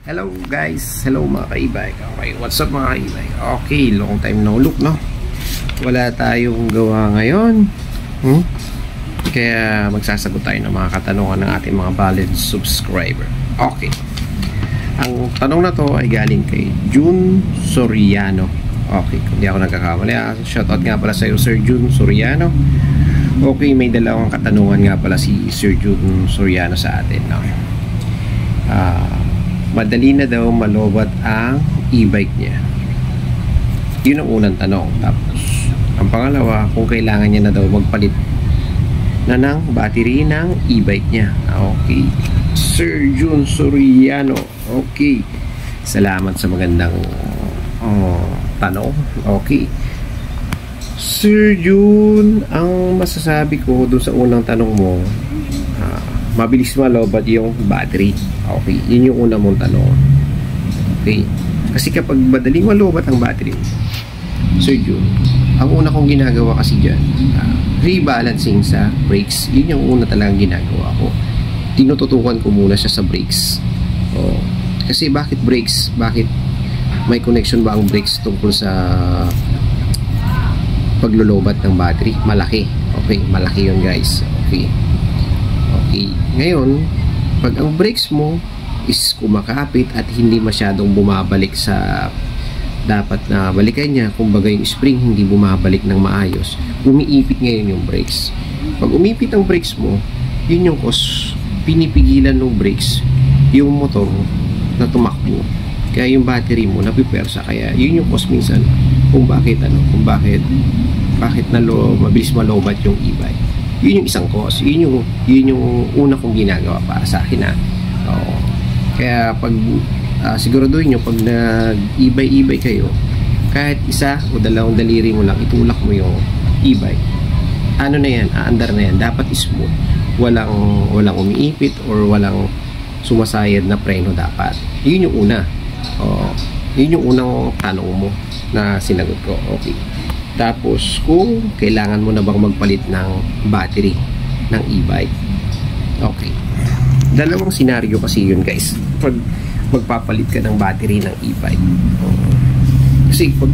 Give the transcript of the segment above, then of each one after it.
Hello guys, hello mga ka-e-bike. Okay, what's up mga ka-e-bike? Okay, long time no look, no? Wala tayong gawa ngayon. Kaya magsasagot tayo ng mga katanungan ng ating mga valid subscriber. Okay. Ang tanong na to ay galing kay June Soriano. Okay, kung di ako nagkakamali, shoutout nga pala sa iyo, Sir June Soriano. Okay, may dalawang katanungan nga pala si Sir June Soriano sa atin, no? Madali na daw malobat ang e-bike niya. Yun ang unang tanong. Tapos ang pangalawa, kung kailangan niya na daw magpalit na ng battery ng e-bike niya. Okay, Sir June Soriano. Okay, salamat sa magandang tanong. Okay, Sir June, ang masasabi ko doon sa unang tanong mo, mabilis malobat yung battery. Okay, yun yung una mong tanong. Okay, kasi kapag madaling malobat ang battery, Sir June, ang una kong ginagawa kasi dyan, rebalancing sa brakes. Yun yung una talagang ginagawa ko. Tinututukan ko muna siya sa brakes. Kasi bakit brakes? Bakit may connection ba ang brakes tungkol sa paglolobat ng battery? Malaki. Okay, malaki yun guys. Okay. Okay, ngayon, pag ang brakes mo is kumakapit at hindi masyadong bumabalik sa dapat na balikan niya, kumbaga yung spring hindi bumabalik ng maayos, umiipit ngayon yung brakes. Pag umipit ang brakes mo, yun yung cause, pinipigilan ng brakes yung motor na tumakbo. Kaya yung battery mo napipersa. Kaya yun yung cause minsan kung bakit mabilis malobat yung e-bike. Yun yung isang cause. Yun yung una kong ginagawa para sa akin, kaya pag siguraduhin nyo, pag nag-e-bike kayo, kahit isa o dalawang daliri mo lang, itulak mo yung e-bike, ano na yan, aandar na yan, dapat smooth, walang umiipit or walang sumasayad na preno dapat. Yun yung una. Yun yung unang tanong mo na sinagot ko. Okay. Tapos, kung kailangan mo na bang magpalit ng battery ng e-bike. Okay. Dalawang senaryo kasi yun guys. Pag magpapalit ka ng battery ng e-bike. Kasi pag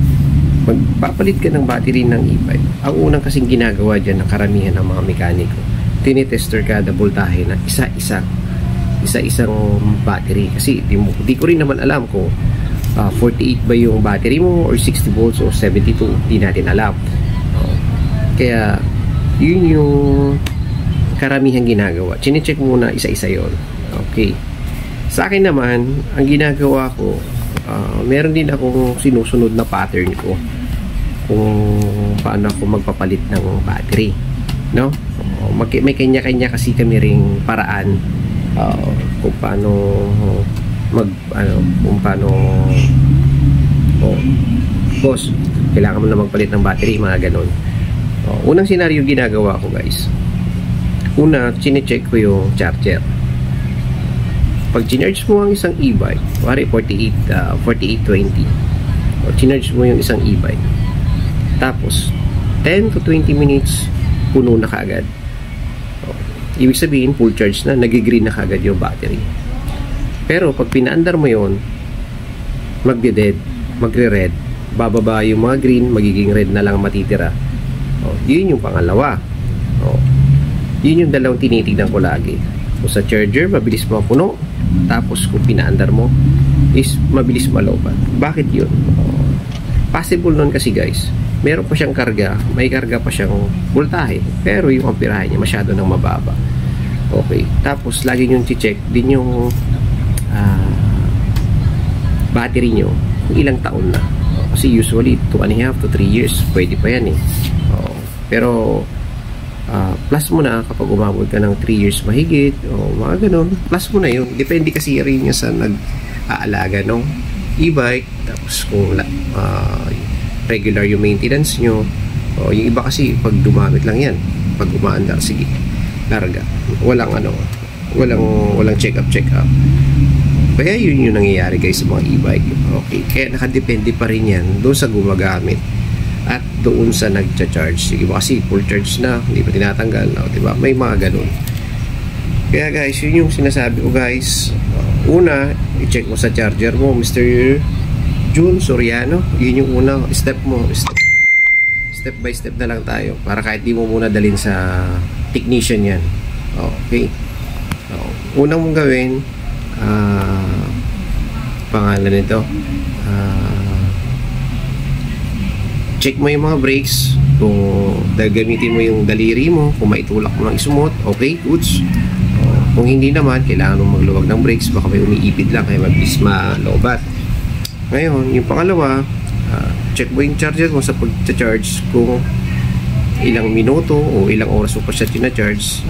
magpapalit ka ng battery ng e-bike, ang unang kasing ginagawa dyan ng karamihan ng mga mekaniko, tinitester ka the voltahe na isa-isang battery. Kasi di ko rin naman alam kung 48 ba yung battery mo or 60 volts o 72, di natin alam. Kaya yun yung karamihan ginagawa. Chine-check muna isa-isa yon. Okay, sa akin naman ang ginagawa ko, meron din akong sinusunod na pattern ko kung paano ako magpapalit ng battery, no? May kanya-kanya kasi kami ring paraan kung paano boss, kailangan mo na magpalit ng battery, mga ganon. Unang senaryo ginagawa ko guys, una, chine-check ko yung charger. Pag chinarge mo ang isang e-bike, pari 4820, chinarge mo yung isang e-bike, tapos 10 to 20 minutes puno na kaagad. Ibig sabihin full charge na, nag-green na kaagad yung battery. Pero pag pinaandar mo yon, magde-dead, magre-red, bababa yung mga green, magiging red na lang matitira. Yun yung pangalawa. Yun yung dalawang tinitignan ko lagi. Kung sa charger, mabilis mapuno, tapos kung pinaandar mo is mabilis malobat. Bakit yun? Possible nun kasi guys, meron pa siyang karga, may karga pa siyang voltahe, pero yung amperahe niya masyado nang mababa. Okay, tapos lagi nyo check din yung battery nyo kung ilang taon na. Kasi usually 2.5 to 3 years pwede pa yan pero plus mo na kapag umabot ka ng 3 years mahigit o mga ganun, plus mo na yun. Depende kasi rin yun sa nag-aalaga ng e-bike, tapos kung regular yung maintenance nyo. Yung iba kasi pag dumamit lang yan, pag umaandar, sige, larga, walang check up. Kaya yun yung nangyayari guys sa mga e-bike. Okay, kaya nakadepende pa rin yan doon sa gumagamit at doon sa nagcha-charge. Sige ba kasi full charge na, hindi pa tinatanggal, diba? May mga ganun. Kaya guys, yun yung sinasabi ko guys, Una, i-check mo sa charger mo, Mr. Jun Soriano. Yun yung una step mo. Step by step na lang tayo para kahit di mo muna dalhin sa technician yan. Okay. Unang mong gawin, pangalan nito, check mo yung mga brakes. Kung gagamitin mo yung daliri mo, kung maitulak mo ng smooth, okay, goods. Kung hindi naman, kailangan mo magluwag ng brakes, baka may umiipid lang kaya mabilis malobat. Ngayon, yung pangalawa, check mo yung charger mo sa pag-charge kung ilang minuto o ilang oras mo pa siya tina-charge.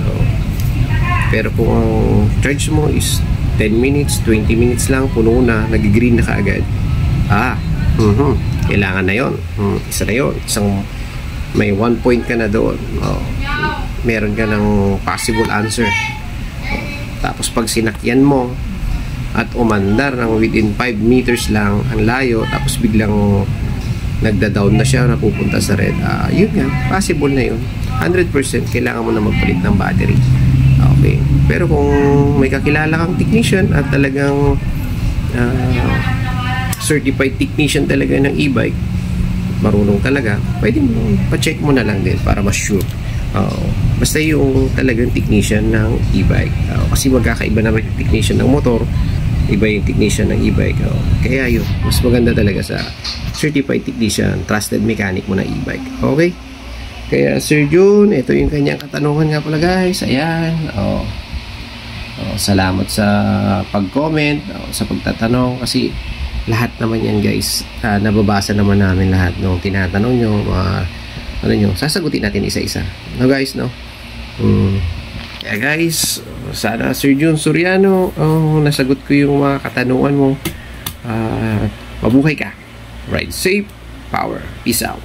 Pero kung ang charge mo is 10 minutes, 20 minutes lang, puno na, nag-green na kaagad, kailangan na yun. Isa na yun. May 1 point ka na doon. Meron ka ng possible answer. Tapos pag sinakyan mo at umandar ng within 5 meters lang ang layo, tapos biglang nagda-down na siya, napupunta sa red, yun nga, possible na yun. 100% kailangan mo na magpalit ng battery. Okay. Pero kung may kakilala kang technician at talagang certified technician talaga ng e-bike, marunong talaga, pwede mo pa-check mo na lang din para mas sure. Basta yung talagang technician ng e-bike. Kasi magkakaiba naman yung technician ng motor, iba yung technician ng e-bike. Kaya yun, mas maganda talaga sa certified technician, trusted mechanic mo ng e-bike. Okay? Kaya Sir Jun, ito yung kanyang katanungan nga pala guys. Ayan. Salamat sa pag-comment, sa pagtatanong, kasi lahat naman yan guys, nababasa naman namin lahat ng tinatanong nyo, sasagutin natin isa-isa. No guys, no? Kaya guys, sana Sir Jun Soriano, nasagot ko yung mga katanungan mo. Mabuhay ka. Ride safe, power. Peace out.